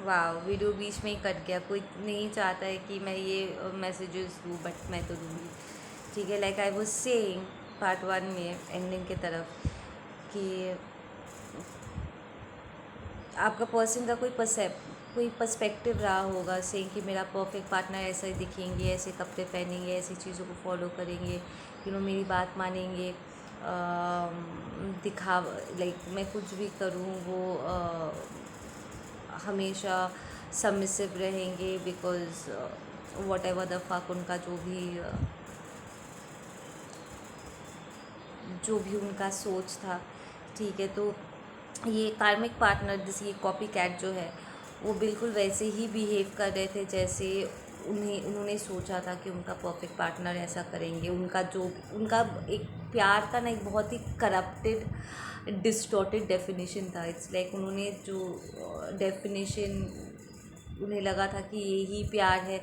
वाह, वीडियो बीच में ही कट गया। कोई नहीं चाहता है कि मैं ये मैसेजेस दूँ, बट मैं तो दूँगी। ठीक है, like I was saying part 1 में एंडिंग की तरफ कि आपका पर्सन का कोई पर्सपेक्टिव रहा होगा से कि मेरा परफेक्ट पार्टनर ऐसा ही दिखेंगे, ऐसे कपड़े पहनेंगे, ऐसी चीज़ों को फॉलो करेंगे, मेरी बात मानेंगे, दिखाव लाइक मैं कुछ भी करूँ वो हमेशा सबमिसिव रहेंगे, because what ever the fuck उनका जो भी उनका सोच था। ठीक है, तो ये कार्मिक पार्टनर जैसे ये कॉपी कैट जो है वो बिल्कुल वैसे ही बिहेव कर रहे थे जैसे उन्होंने सोचा था कि उनका परफेक्ट पार्टनर ऐसा करेंगे। उनका एक प्यार का ना एक बहुत ही करप्टेड डिस्टॉर्टेड डेफिनेशन था। इट्स लाइक उन्होंने जो डेफिनेशन उन्हें लगा था कि यही प्यार है,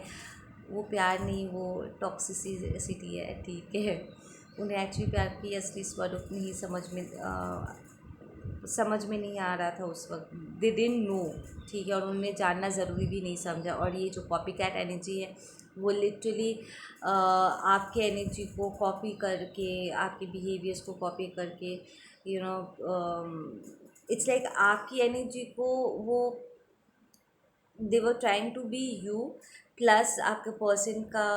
वो प्यार नहीं, वो टॉक्सिसिटी है। ठीक है, उन्हें एक्चुअली प्यार की असली स्वरूप नहीं समझ में नहीं आ रहा था उस वक्त। They didn't know. ठीक है, और उन्हें जानना ज़रूरी भी नहीं समझा। और ये जो कॉपी कैट एनर्जी है वो लिटरली आपके एनर्जी को कॉपी करके, आपके बिहेवियर्स को कॉपी करके, यू नो इट्स लाइक आपकी एनर्जी को वो they were trying to be you, plus आपके पर्सन का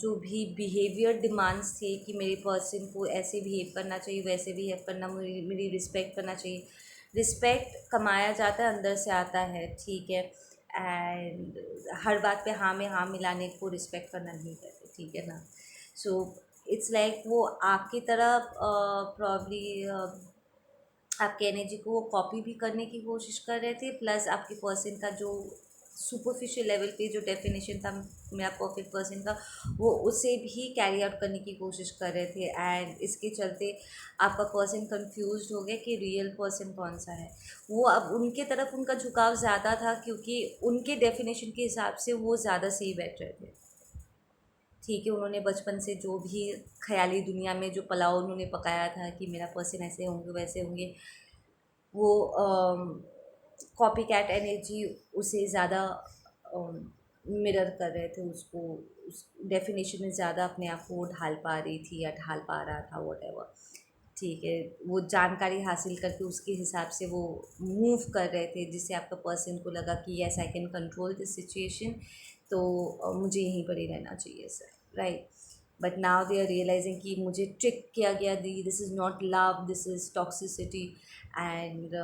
जो भी बिहेवियर डिमांड्स थे कि मेरे पर्सन को ऐसे बिहेव करना चाहिए, वैसे बिहेव करना, मेरी रिस्पेक्ट करना चाहिए। रिस्पेक्ट कमाया जाता है, अंदर से आता है। ठीक है, एंड हर बात पे हाँ में हाँ मिलाने को रिस्पेक्ट करना नहीं कहते। ठीक है ना। सो इट्स लाइक वो आपकी तरफ प्रॉब्ली आपके एनर्जी को वो कॉपी भी करने की कोशिश कर रहे थे, प्लस आपके पर्सन का जो सुपरफिशियल लेवल पे जो डेफिनेशन था मेरा परफेक्ट पर्सन का, वो उसे भी कैरी आउट करने की कोशिश कर रहे थे। एंड इसके चलते आपका पर्सन कंफ्यूज्ड हो गया कि रियल पर्सन कौन सा है। वो अब उनके तरफ उनका झुकाव ज़्यादा था क्योंकि उनके डेफिनेशन के हिसाब से वो ज़्यादा सही बैठ रहे थे। ठीक है, उन्होंने बचपन से जो भी ख़याली दुनिया में जो पुलाव उन्होंने पकाया था कि मेरा पर्सन ऐसे होंगे वैसे होंगे, वो कॉपी कैट एनर्जी उसे ज़्यादा मिरर कर रहे थे, उसको उस डेफिनेशन में ज़्यादा अपने आप को ढाल पा रही थी या ढाल पा रहा था, वॉटेवर। ठीक है, वो जानकारी हासिल करके उसके हिसाब से वो मूव कर रहे थे, जिससे आपका पर्सन को लगा कि yes I can control this situation, तो मुझे यहीं पर ही रहना चाहिए sir, right. But now they are realizing कि मुझे ट्रिक किया गया, this is not love, this is toxicity. And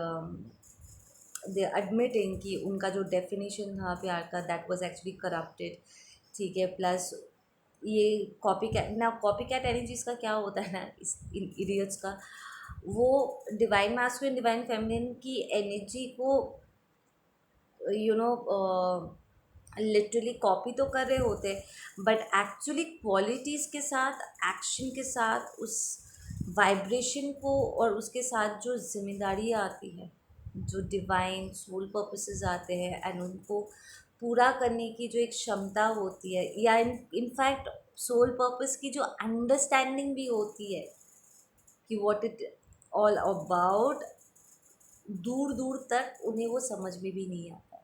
they admitting कि उनका जो डेफिनेशन था प्यार का, दैट वाज एक्चुअली करप्टेड। ठीक है, प्लस ये कॉपी कैट एनर्जीज का क्या होता है ना, इन इडियट्स का, वो डिवाइन मास्कुलिन डिवाइन फेमिनिन की एनर्जी को लिटरली कॉपी तो कर रहे होते, बट एक्चुअली क्वालिटीज़ के साथ, एक्शन के साथ, उस वाइब्रेशन को और उसके साथ जो जिम्मेदारी आती है, जो डिवाइन सोल पर्पसेस आते हैं एंड उनको पूरा करने की जो एक क्षमता होती है, या इनफैक्ट सोल पर्पस की जो अंडरस्टैंडिंग भी होती है कि व्हाट इट ऑल अबाउट, दूर दूर तक उन्हें वो समझ में भी नहीं आता।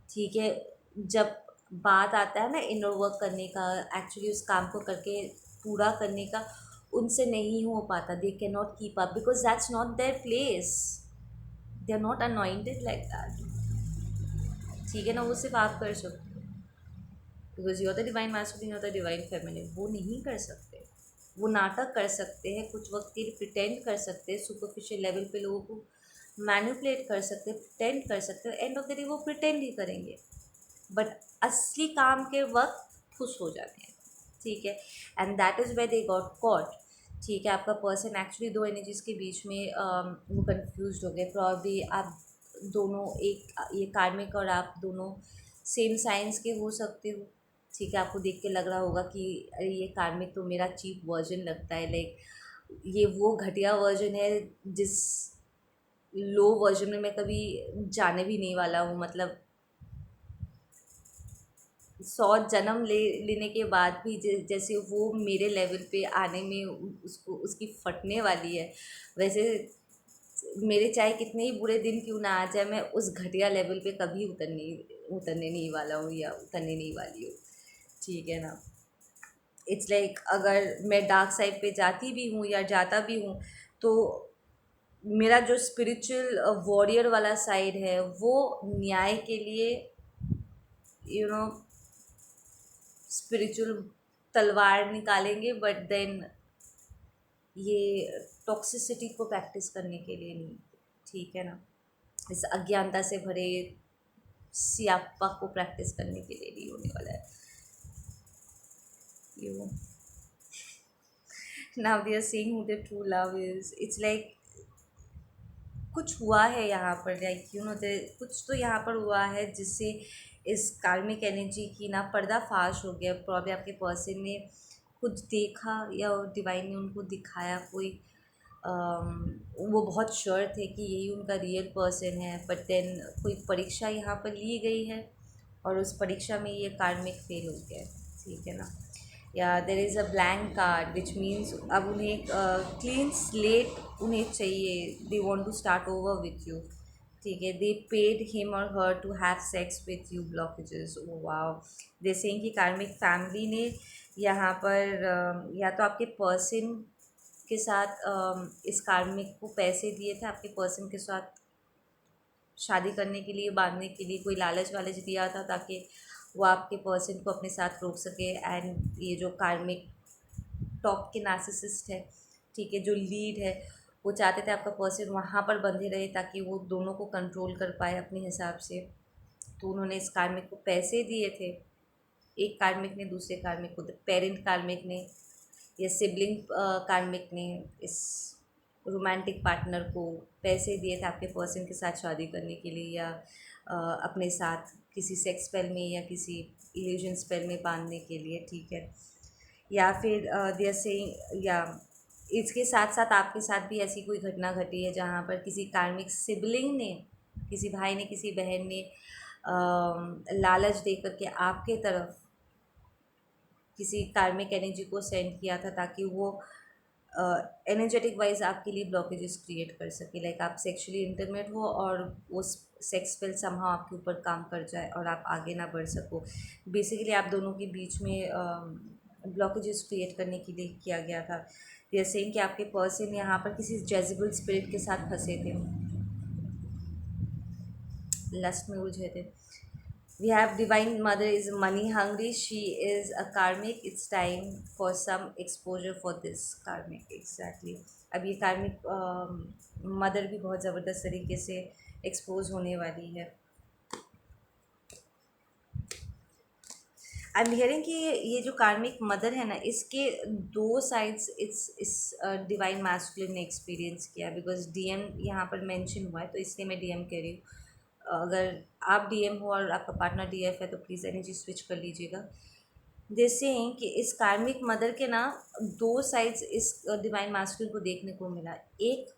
ठीक है, जब बात आता है ना इनर वर्क करने का, एक्चुअली उस काम को करके पूरा करने का, उनसे नहीं हो पाता। They can not keep up because that's not their place, they are not anointed like that. ठीक है ना, वो सिर्फ आप कर सकते हो, because you are the divine masculine, you are the divine feminine. वो नहीं कर सकते, वो नाटक कर सकते हैं, कुछ वक्त के लिए प्रिटेंड कर सकते हैं, सुपरफिशियल लेवल पे लोगों को मैनिपुलेट कर सकते हैं, प्रिटेंड कर सकते हैं, एंड ऑफ द डे वो प्रिटेंड ही करेंगे, बट असली काम के वक्त खुश हो जाते हैं। ठीक है, and that is where they got caught. ठीक है, आपका पर्सन एक्चुअली दो एनर्जीज के बीच में वो कंफ्यूज हो गए। प्रॉब्ली आप दोनों, एक ये कार्मिक और आप दोनों सेम साइंस के हो सकते हो। ठीक है, आपको देख के लग रहा होगा कि अरे ये कार्मिक तो मेरा चीप वर्जन लगता है, लाइक ये वो घटिया वर्जन है जिस लो वर्जन में मैं कभी जाने भी नहीं वाला हूँ। मतलब 100 जन्म लेने के बाद भी जैसे वो मेरे लेवल पे आने में उसको उसकी फटने वाली है, वैसे मेरे चाहे कितने ही बुरे दिन क्यों ना आ जाए, मैं उस घटिया लेवल पे कभी उतरने नहीं वाला हूँ या उतरने नहीं वाली हूँ, ठीक है ना। इट्स लाइक अगर मैं डार्क साइड पे जाती भी हूँ या जाता भी हूँ, तो मेरा जो स्पिरिचुअल वॉरियर वाला साइड है वो न्याय के लिए, यू नो, स्पिरिचुअल तलवार निकालेंगे, बट देन ये टॉक्सिसिटी को प्रैक्टिस करने के लिए नहीं, ठीक है ना। इस अज्ञानता से भरे सियापा को प्रैक्टिस करने के लिए नहीं होने वाला है। You now they are saying who the true love is, it's like कुछ हुआ है यहाँ पर, लाइक यू नो, कुछ तो यहाँ पर हुआ है जिससे इस कार्मिक एनर्जी की ना पर्दाफाश हो गया। प्रॉब्लम आपके पर्सन ने कुछ देखा या डिवाइन ने उनको दिखाया कोई, वो बहुत श्योर थे कि यही उनका रियल पर्सन है, बट देन कोई परीक्षा यहाँ पर ली गई है और उस परीक्षा में ये कार्मिक फेल हो गया, ठीक है ना। या there is a blank card which means अब उन्हें क्लीन स्लेट उन्हें चाहिए, they want to start over with you, ठीक है। दे पेड हिम और her to have sex with you, blockages, oh wow. जैसे कि कार्मिक फैमिली ने यहाँ पर या तो आपके पर्सन के साथ इस कार्मिक को पैसे दिए थे, आपके पर्सन के साथ शादी करने के लिए, बांधने के लिए कोई लालच वालच दिया था ताकि वो आपके पर्सन को अपने साथ रोक सके। एंड ये जो कार्मिक टॉप के नार्सिसिस्ट है, ठीक है, जो लीड है, वो चाहते थे आपका पर्सन वहाँ पर बंधे रहे ताकि वो दोनों को कंट्रोल कर पाए अपने हिसाब से। तो उन्होंने इस कार्मिक को पैसे दिए थे, एक कार्मिक ने दूसरे कार्मिक को, पेरेंट कार्मिक ने या सिबलिंग कार्मिक ने इस रोमांटिक पार्टनर को पैसे दिए थे आपके पर्सन के साथ शादी करने के लिए, या अपने साथ किसी सेक्स स्पेल में या किसी इल्यूजन स्पेल में बांधने के लिए, ठीक है। या फिर जैसे, या इसके साथ साथ आपके साथ भी ऐसी कोई घटना घटी है जहाँ पर किसी कार्मिक सिबलिंग ने, किसी भाई ने, किसी बहन ने लालच दे करके आपके तरफ किसी कार्मिक एनर्जी को सेंड किया था ताकि वो एनर्जेटिक वाइज आपके लिए ब्लॉकेजेस क्रिएट कर सके। लाइक आप सेक्सुअली इंटरमेट हो और वो सेक्स स्पेल समहाउ आपके ऊपर काम कर जाए और आप आगे ना बढ़ सको। बेसिकली आप दोनों के बीच में ब्लॉकेजेस क्रिएट करने के लिए किया गया था। जैसे कि आपके पर्सन यहाँ पर किसी जेजिबल स्पिरिट के साथ फंसे थे, लस्ट में उलझे थे। We have divine mother is money hungry, she is a karmic, it's time for some exposure for this karmic, exactly। अब ये कार्मिक मदर भी बहुत ज़बरदस्त तरीके से एक्सपोज होने वाली है। आई एम हियरिंग कि ये जो कार्मिक मदर है ना, इसके दो साइड्स इस डिवाइन मैस्कुलिन ने एक्सपीरियंस किया, बिकॉज डीएम यहाँ पर मेंशन हुआ है तो इसलिए मैं डीएम कह रही हूँ। अगर आप डीएम हो और आपका पार्टनर डीएफ है तो प्लीज़ एनर्जी स्विच कर लीजिएगा। जैसे हैं कि इस कार्मिक मदर के ना दो साइड्स इस डिवाइन मास्कुलिन को देखने को मिला। एक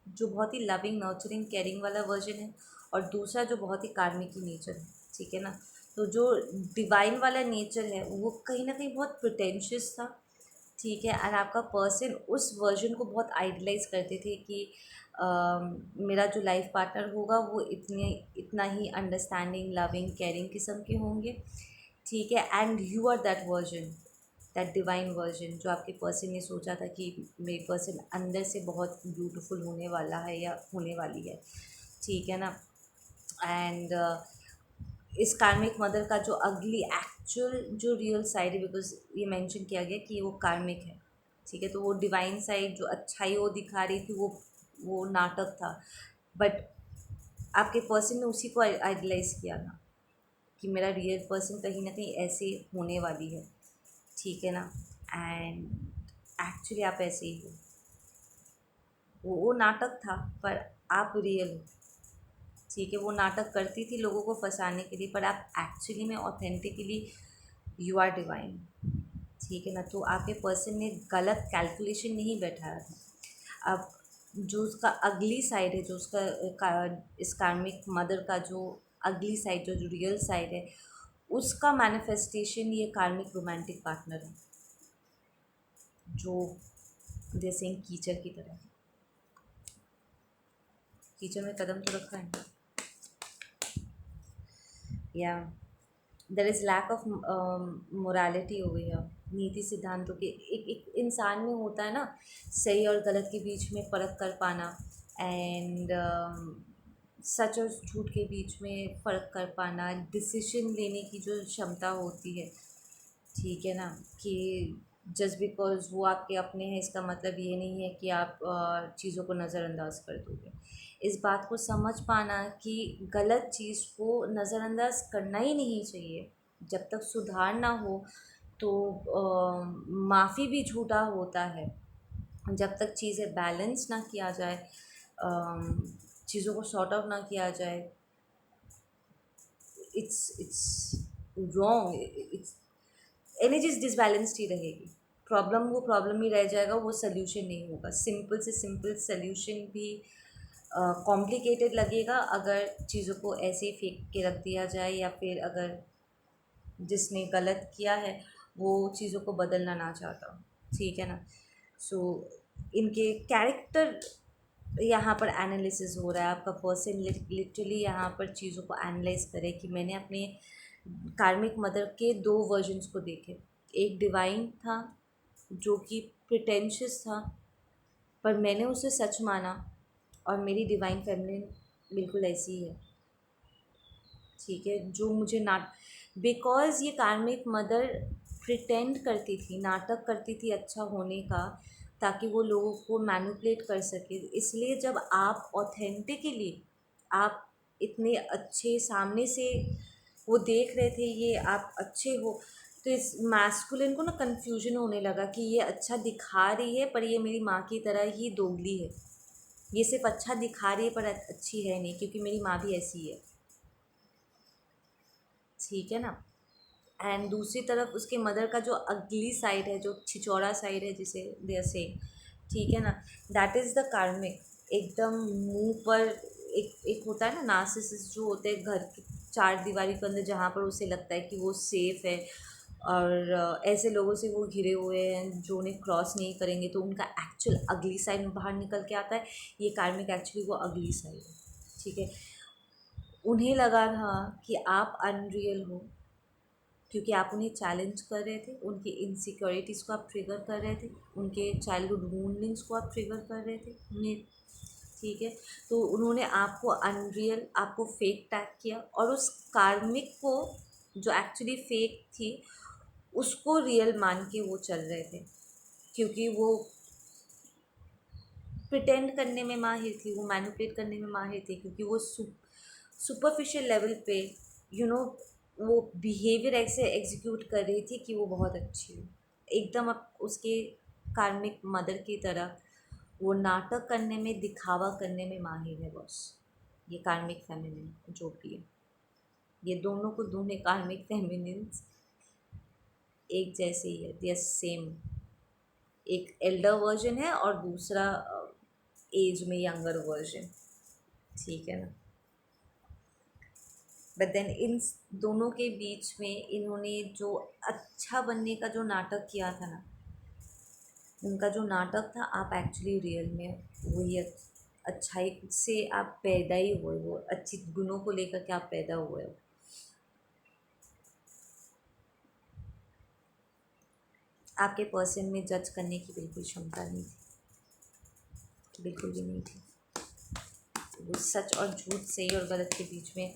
जो बहुत ही लविंग, नर्चरिंग, केयरिंग वाला वर्जन है, और दूसरा जो बहुत ही कार्मिक ही नेचर है, ठीक है ना। तो जो डिवाइन वाला नेचर है वो कहीं ना कहीं बहुत प्रिटेंशियस था, ठीक है। और आपका पर्सन उस वर्जन को बहुत आइडलाइज करते थे कि मेरा जो लाइफ पार्टनर होगा वो इतना ही अंडरस्टैंडिंग, लविंग, केयरिंग किस्म के होंगे, ठीक है। And you are that version, that divine version, जो आपके पर्सन ने सोचा था कि मेरे पर्सन अंदर से बहुत ब्यूटीफुल होने वाला है या होने वाली है, ठीक है ना। एंड इस कार्मिक मदर का जो अगली एक्चुअल जो रियल साइड है, बिकॉज ये मेंशन किया गया कि वो कार्मिक है, ठीक है, तो वो डिवाइन साइड जो अच्छाई वो दिखा रही थी वो नाटक था। बट आपके पर्सन ने उसी को आइडलाइज किया था कि मेरा रियल पर्सन कहीं ना कहीं ऐसे होने वाली है, ठीक है ना। एंड एक्चुअली आप ऐसे ही हो, वो नाटक था पर आप रियल हो, ठीक है। वो नाटक करती थी लोगों को फंसाने के लिए, पर आप एक्चुअली में ऑथेंटिकली यू आर डिवाइन, ठीक है ना। तो आपके पर्सन ने गलत कैलकुलेशन नहीं बैठाया था। अब जो उसका अगली साइड है, जो उसका इस कार्मिक मदर का जो अगली साइड, जो रियल साइड है, उसका मैनिफेस्टेशन ये कार्मिक रोमांटिक पार्टनर है, जो जैसे कीचड़ की तरह है। किचन में कदम तो रखा है। या there is lack of morality over here. नीति सिद्धांतों के एक इंसान में होता है ना, सही और गलत के बीच में फ़र्क कर पाना, एंड सच और झूठ के बीच में फ़र्क कर पाना, डिसीजन लेने की जो क्षमता होती है, ठीक है ना, कि जस्ट बिकॉज वो आपके अपने हैं इसका मतलब ये नहीं है कि आप चीज़ों को नज़रअंदाज कर दोगे। इस बात को समझ पाना कि गलत चीज़ को नज़रअंदाज करना ही नहीं चाहिए। जब तक सुधार ना हो तो माफ़ी भी झूठा होता है। जब तक चीज़ें बैलेंस ना किया जाए, चीज़ों को सॉर्ट आउट ना किया जाए, it's wrong. It's energy disbalanced ही रहेगी। प्रॉब्लम वो प्रॉब्लम ही रह जाएगा, वो सल्यूशन नहीं होगा। सिंपल से सिंपल सल्यूशन भी कॉम्प्लिकेटेड लगेगा अगर चीज़ों को ऐसे ही फेंक के रख दिया जाए, या फिर अगर जिसने गलत किया है वो चीज़ों को बदलना ना चाहता, ठीक है ना। सो इनके कैरेक्टर यहाँ पर एनालिसिस हो रहा है। आपका पर्सन लिटरली यहाँ पर चीज़ों को एनालाइज करे कि मैंने अपने कार्मिक मदर के 2 वर्जन्स को देखे। एक डिवाइन था जो कि प्रिटेंशियस था, पर मैंने उसे सच माना, और मेरी डिवाइन फेमिनिन बिल्कुल ऐसी ही है, ठीक है, जो मुझे बिकॉज़ ये कार्मिक मदर प्रिटेंड करती थी, नाटक करती थी अच्छा होने का, ताकि वो लोगों को मैनिपुलेट कर सके। इसलिए जब आप ऑथेंटिकली, आप इतने अच्छे सामने से वो देख रहे थे ये आप अच्छे हो, तो इस मैस्कुलिन को ना कन्फ्यूजन होने लगा कि ये अच्छा दिखा रही है पर ये मेरी माँ की तरह ही दोगली है। ये सिर्फ अच्छा दिखा रही है पर अच्छी है नहीं, क्योंकि मेरी माँ भी ऐसी है, ठीक है ना। एंड दूसरी तरफ उसके मदर का जो अगली साइड है, जो छिचौड़ा साइड है, जिसे दे आर सेइंग, ठीक है ना, दैट इज़ द कार्मिक। एकदम मुंह पर एक होता है ना नार्सिसिस्ट जो होते हैं घर की 4 दीवारी के अंदर, जहाँ पर उसे लगता है कि वो सेफ़ है, और ऐसे लोगों से वो घिरे हुए हैं जो उन्हें क्रॉस नहीं करेंगे, तो उनका एक्चुअल अगली साइड में बाहर निकल के आता है। ये कार्मिक एक्चुअली वो अगली साइड है, ठीक है। उन्हें लगा था कि आप अनरियल हो, क्योंकि आप उन्हें चैलेंज कर रहे थे, उनकी इनसिक्योरिटीज़ को आप ट्रिगर कर रहे थे, उनके चाइल्डहुड वूंडिंग्स को आप ट्रिगर कर रहे थे उन्हें, ठीक है। तो उन्होंने आपको अनरियल, आपको फेक टैग किया, और उस कार्मिक को जो एक्चुअली फेक थी उसको रियल मान के वो चल रहे थे, क्योंकि वो प्रिटेंड करने में माहिर थी, वो मैनिपुलेट करने में माहिर थी, क्योंकि वो सुपरफिशियल लेवल पे वो बिहेवियर ऐसे एग्जीक्यूट कर रही थी कि वो बहुत अच्छी है एकदम। अब उसके कार्मिक मदर की तरह वो नाटक करने में, दिखावा करने में माहिर है बॉस। ये कार्मिक फेमिनिन जो भी है, ये दोनों को दोनों कार्मिक फेमिनिन्स एक जैसे ही है, दे आर सेम। एक एल्डर वर्जन है और दूसरा एज में यंगर वर्जन, ठीक है ना। बट देन इन दोनों के बीच में इन्होंने जो अच्छा बनने का जो नाटक किया था ना, उनका जो नाटक था, आप एक्चुअली रियल में वही अच्छाई से आप पैदा ही हुए, वो अच्छी गुणों को लेकर के आप पैदा हुए हो। आपके पर्सन में जज करने की बिल्कुल क्षमता नहीं थी, बिल्कुल भी नहीं थी। वो सच और झूठ, सही और गलत के बीच में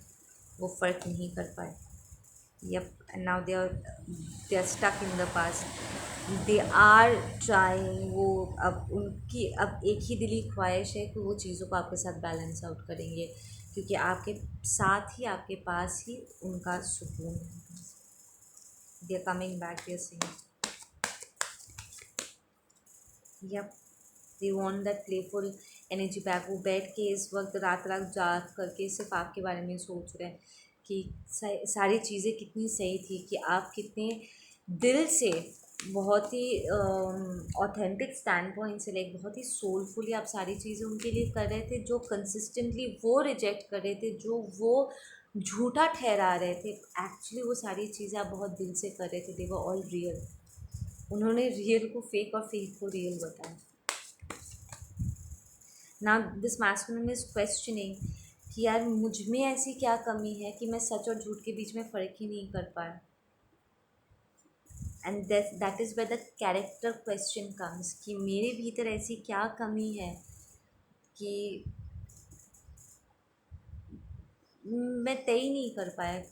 वो फ़र्क नहीं कर पाए। Yup, and now they are stuck in the past. They are trying, वो अब उनकी अब एक ही दिली ख्वाहिश है कि वो चीज़ों को आपके साथ बैलेंस आउट करेंगे, क्योंकि आपके साथ ही, आपके पास ही उनका सुकून है। They are coming back, they are saying yup, they want that playful energy back. वो बैठ के इस वक्त रात रात जाग करके सिर्फ आपके बारे में सोच रहे हैं कि सारी चीज़ें कितनी सही थी, कि आप कितने दिल से, बहुत ही ऑथेंटिक स्टैंड पॉइंट से, लाइक बहुत ही सोलफुली आप सारी चीज़ें उनके लिए कर रहे थे, जो कंसिस्टेंटली वो रिजेक्ट कर रहे थे, जो वो झूठा ठहरा रहे थे। एक्चुअली वो सारी चीज़ें आप बहुत दिल से कर रहे थे, दे वर ऑल रियल। उन्होंने रियल को फेक और फेक को रियल बताया। Now this masculine is questioning कि यार मुझ में ऐसी क्या कमी है कि मैं सच और झूठ के बीच में फ़र्क ही नहीं कर पाया। And that is where the character question comes कि मेरे भीतर ऐसी क्या कमी है कि मैं तय ही नहीं कर पाया।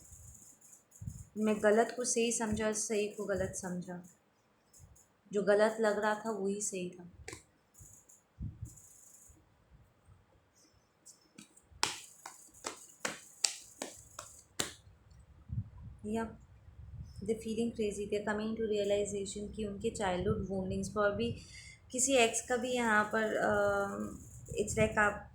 मैं गलत को सही समझा और सही को गलत समझा, जो गलत लग रहा था वही सही था। या the feeling crazy, they coming to realization कि उनके चाइल्डहुड वोंडिंग्स पर भी किसी एक्स का भी यहाँ पर इट्स लाइक आप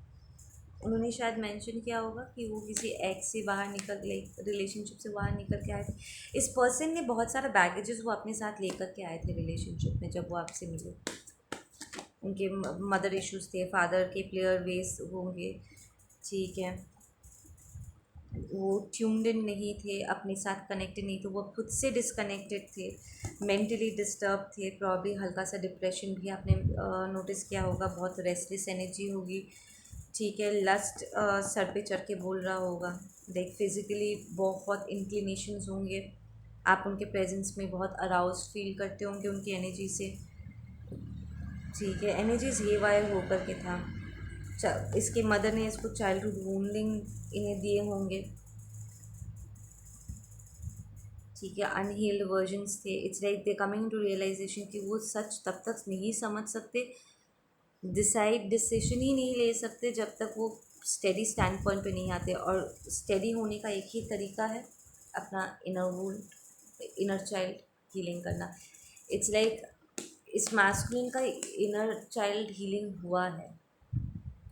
उन्होंने शायद मेंशन किया होगा कि वो किसी एक्स से बाहर निकल लाइक रिलेशनशिप से बाहर निकल के आए थे। इस पर्सन ने बहुत सारा बैगेजेस वो अपने साथ लेकर के आए थे रिलेशनशिप में। जब वो आपसे मिले, उनके मदर इश्यूज थे, फादर के प्लेयर वेस होंगे, ठीक है, वो ट्यून्ड इन नहीं थे, अपने साथ कनेक्टेड नहीं थे, वो खुद से डिसकनेक्टेड थे, मेंटली डिस्टर्ब थे, प्रॉब्ली हल्का सा डिप्रेशन भी आपने नोटिस किया होगा, बहुत रेस्टलेस एनर्जी होगी, ठीक है, लस्ट सर पे चढ़ के बोल रहा होगा, लाइक फिज़िकली बहुत इंक्लिनेशंस होंगे, आप उनके प्रेजेंस में बहुत अराउज फील करते होंगे उनकी एनर्जी से, ठीक है, एनर्जीज ये वायर होकर के था। इसके मदर ने इसको चाइल्डहुड वूंडिंग इन्हें दिए होंगे, ठीक है, अनहील्ड वर्जन्स थे। It's like they coming to realization कि वो सच तब तक नहीं समझ सकते, डिसीजन ही नहीं ले सकते जब तक वो स्टेडी स्टैंड पॉइंट पे नहीं आते। और स्टेडी होने का एक ही तरीका है, अपना inner wound, inner child healing करना। इट्स लाइक इस मैस्कुलिन का इनर चाइल्ड हीलिंग हुआ है,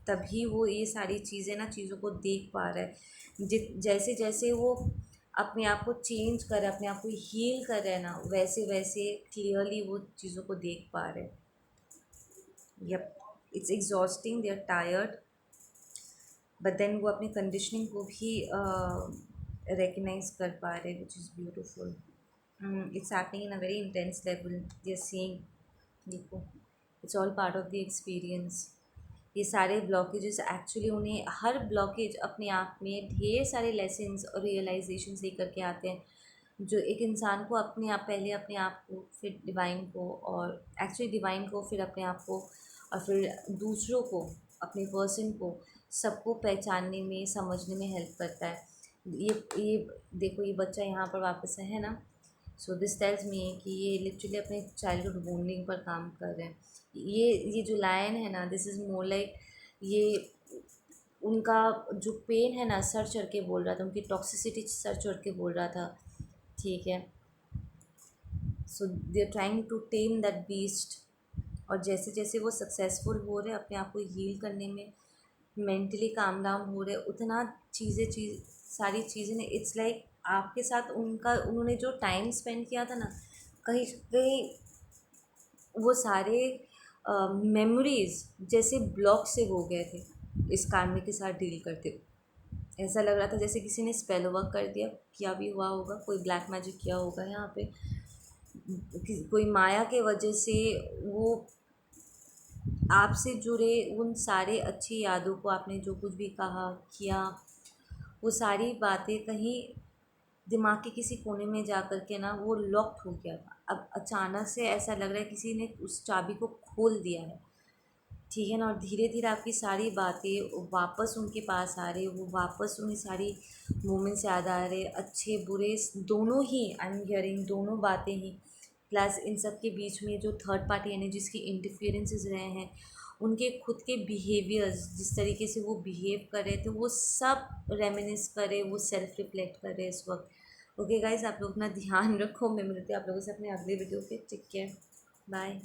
तभी वो ये सारी चीज़ें ना चीज़ों को देख पा रहा है। जैसे जैसे वो अपने आप को चेंज कर रहा है, अपने आप को हील कर रहा है ना, वैसे वैसे क्लियरली वो चीज़ों को देख पा रहे हैं। Yup, it's exhausting, they are tired, but then वो अपनी कंडीशनिंग को भी रिकग्नाइज कर पा रहे, which is beautiful. It's happening in a very intense level, they are seeing, देखो it's all part of the experience. ये सारे ब्लॉकेजेस एक्चुअली उन्हें, हर ब्लॉकेज अपने आप में ढेर सारे लेसन्स और रियलाइजेशंस लेकर के आते हैं, जो एक इंसान को अपने आप, पहले अपने आप को, फिर डिवाइन को, और एक्चुअली डिवाइन को, फिर अपने आप को, और फिर दूसरों को, अपने पर्सन को, सबको पहचानने में, समझने में हेल्प करता है। ये देखो, ये बच्चा यहाँ पर वापस है ना, सो दिस टेल्स मी कि ये लिटरली अपने चाइल्डहुड वोंडिंग पर काम कर रहे हैं। ये जो लायन है ना, दिस इज़ मोर लाइक, ये उनका जो पेन है ना सर चढ़ के बोल रहा था, उनकी टॉक्सिसिटी सर चढ़ के बोल रहा था, ठीक है। So they are trying to tame that beast, और जैसे जैसे वो सक्सेसफुल हो रहे अपने आप को हील करने में, मेंटली काम डाउन हो रहे, उतना सारी चीज़ें ने, इट्स लाइक आपके साथ उन्होंने जो टाइम स्पेंड किया था ना, कहीं कहीं वो सारे मेमोरीज जैसे ब्लॉक से हो गए थे इस कार्मिक के साथ डील करते। ऐसा लग रहा था जैसे किसी ने स्पेल वर्क कर दिया, क्या भी हुआ होगा, कोई ब्लैक मैजिक किया होगा यहाँ पे, कोई माया के वजह से वो आपसे जुड़े उन सारे अच्छी यादों को, आपने जो कुछ भी कहा किया, वो सारी बातें कहीं दिमाग के किसी कोने में जा कर के ना वो लॉक्ड हो गया था। अब अचानक से ऐसा लग रहा है किसी ने उस चाबी को खोल दिया है, ठीक है ना, और धीरे धीरे आपकी सारी बातें वापस उनके पास आ रही, वो वापस उन्हें सारी मोमेंट्स याद आ रहे, अच्छे बुरे दोनों ही, आई एम हियरिंग दोनों बातें ही, प्लस इन सब के बीच में जो थर्ड पार्टी एनर्जीज की इंटरफेरेंसेस रहे हैं, उनके खुद के बिहेवियर्स, जिस तरीके से वो बिहेव कर रहे थे, वो सब रेमिनिस करे, वो सेल्फ रिफ्लेक्ट करे इस वक्त। ओके गाइज, आप लोग अपना ध्यान रखो, मैं मिलती हूँ आप लोगों से अपने अगले वीडियो पे। Take care, bye.